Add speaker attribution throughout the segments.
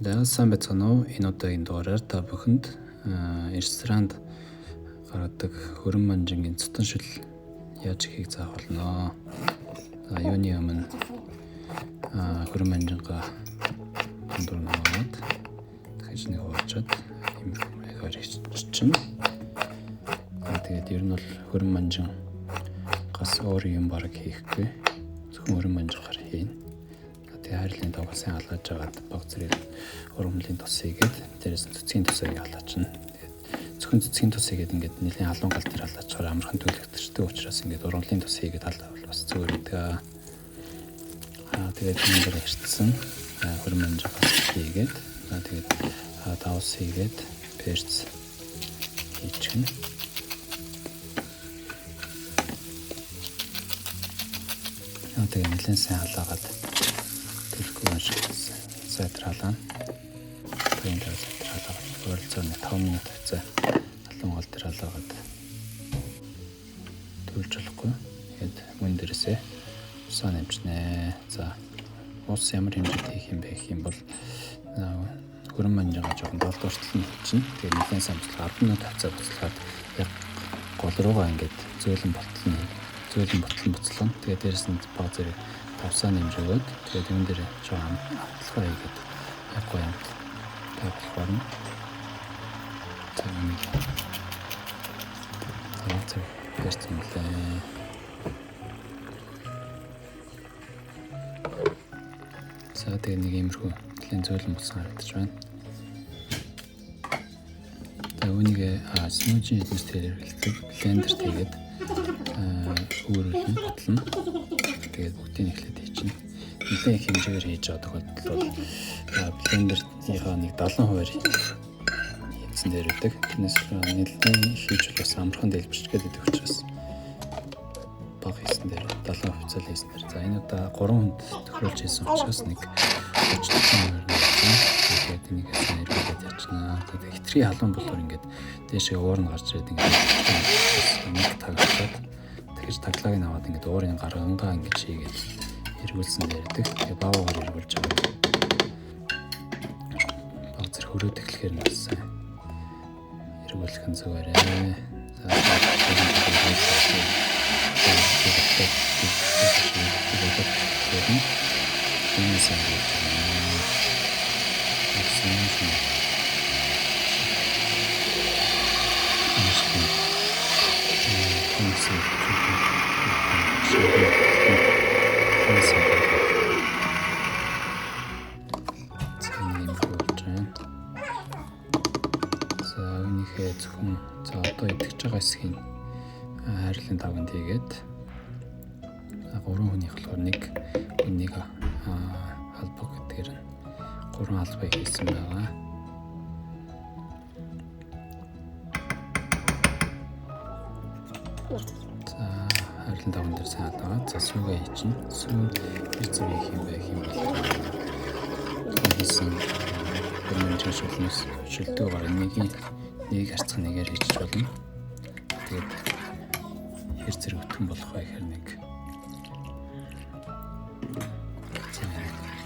Speaker 1: За сайн байцгаана уу? Энэ удаагийн дугаараар та бүхэнд ресторанд гаргадаг хөрөн манжингийн цутан шил яаж хийхийг заах болно. За юуны өмнө хөрөн манжингаа дундуур нь аваад дахиж нэг хуучаад иймэрхүүгээр хийчихнэ. Тэгээд ер нь бол хөрөн манжин гас өөр юм бараг хийхгүй. Зөвхөн хөрөн манжингаар хийнэ. Хайрлын тоог сайн халааж агаад баг зэрэг ургамлын тус хийгээд дээрээс нь цэцгийн тусыг халаачна. Тэгээд зөвхөн цэцгийн тус хийгээд ингээд нэлийн халуун гал дээр халаачаар амархан төлөвлөгдөртэй учраас ингээд ургамлын тус хийгээд халаавал бас зүгээр байдаг. Тэгээд энэ дээр ирсэн хөрөн манжин хийгээд тэгээд давс хийгээд перц хийчихнэ. Тэгээд нэлийн сайн халаагаад сайтралаа. Тэгээд сайтралаа. Ойролцоогоор 5 минут хэвчээ халуун гал дээр халаагаад төлж болохгүй. Тэгээд мөн дээрээсээ усаа нэмжнэ. За ус ямар хэмжээнд хийх юм бэ гэх юм бол хөрөн манжингаа жоохон долдууртал нь хийчихнэ. Тэгээд нэгэн самцлаа 10 минут хавцаа буцалгаад яг гол руугаа ингээд зөөлөн ботлон буцлаа. Тэгээд дээрээс нь баг зэрэг тавсаа нэмж өгөөд тэгээд энэ дээр жоохон алхаа хийгээд яг гоё юм тавьлах болно. За перцэмлээ. За тэгээд нэг иймэрхүү нэлийн зөөлөн болсон харагдаж байна. За үүнийг смужи хийднээс хэрэглэдэг блендер тэгээд өөрөөлн ботлно. Тэгээд бүгдийг эхлээд хийчихнэ. Нэлээд их хэмжээгээр хийж байгаа тохиолдолд бол блендерийнхаа нэг 70% хийсэн дээр үүдэг. Тэрнээс нэлээд хийж бас амархан дэлбэрчгээд идэх учраас баг хийсэн дээр 70% цал хийсэн дээр. За энэ удаа 3 хүнд тохируулж хийсэн учраас нэг 30%. Тэгээд энийг сайн хэрэглээд ячнаа. Тэгээд хитрхи халуун болоор ингээд дээшээ уур нь гарч ирээд ингээд нэг тагчаад тэгж таглааг нь аваад ингээд уурын гаргангаа ингэж хийгээд эргүүлсэн дээрдэг. Тэгээ баагаар эргүүлж байгаа. Баг зэрэг хөрөөд эхлэхээр нь сайн эргүүлэх нь зүгээрээ. Зөвхөн за одоо идэж байгаа хэсгийг хайрлын тавганд хийгээд 3 хүнийх болохоор нэг хүнийг албаг гэдгээр 3 албаг хийсэн байгаа. За хайрлын тавган дээр сайн халаагаад за сүүгээ хийчихнэ. Сүү хэцүү хийх юм байх юм бол хийсэн хөрмөнжин шүлнэс шүлдэг гараа нэг харцах нэгээр хийчих болно. Тэгээд хэр зэрэг өтгөн болох вэ гэхээр нэг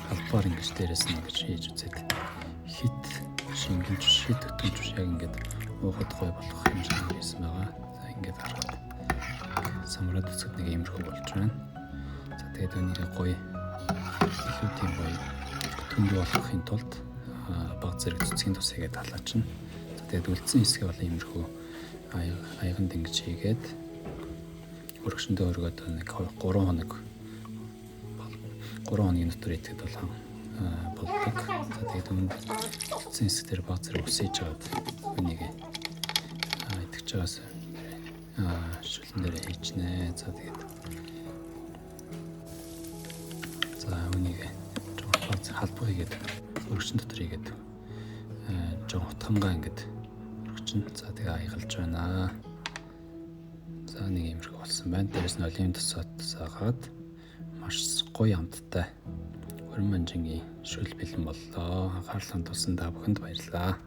Speaker 1: албаар ингэж дээрээс нь ингэж хийж үзээд хит шингэн жиш хит өтгөн жиш яг ингээд уухад гой болох хэмжээнд хийсэн байгаа. За ингээд хараад самраад үзэхэд нэг иймэрхүү болж байна. За тэгээд өнөөрөө гоё илүү тийм гоё өтгөн болохын тулд баг зэрэг цэцгийн тус хийгээд халаачна. Тэгээд үлдсэн хэсгээ бол иймэрхүү аяганд ингэж хийгээд өргөшөндөө өргөөд нэг 3 хоногийн дотор идэхэд бол болдог. За тэгээд үлдсэн хэсгээр баг зэрэг ус хийж аваад үнийг идэж байгаас шүлэн дээр хийчихнэ. За тэгээд үнийг жоохон баг зэрэг халбаг хийгээд өргөшөн дотор хийгээд жоохон утгамгаа ингэж за тэгээ аягалж байна. За нэг иймэрхүү болсон байна. Дээрээс нь оливын тусаад саагаад маш гоё амттай хөрөн манжингийн шүл бэлэн боллоо. Анхаарлаа тулсан та бүхэнд баярлалаа.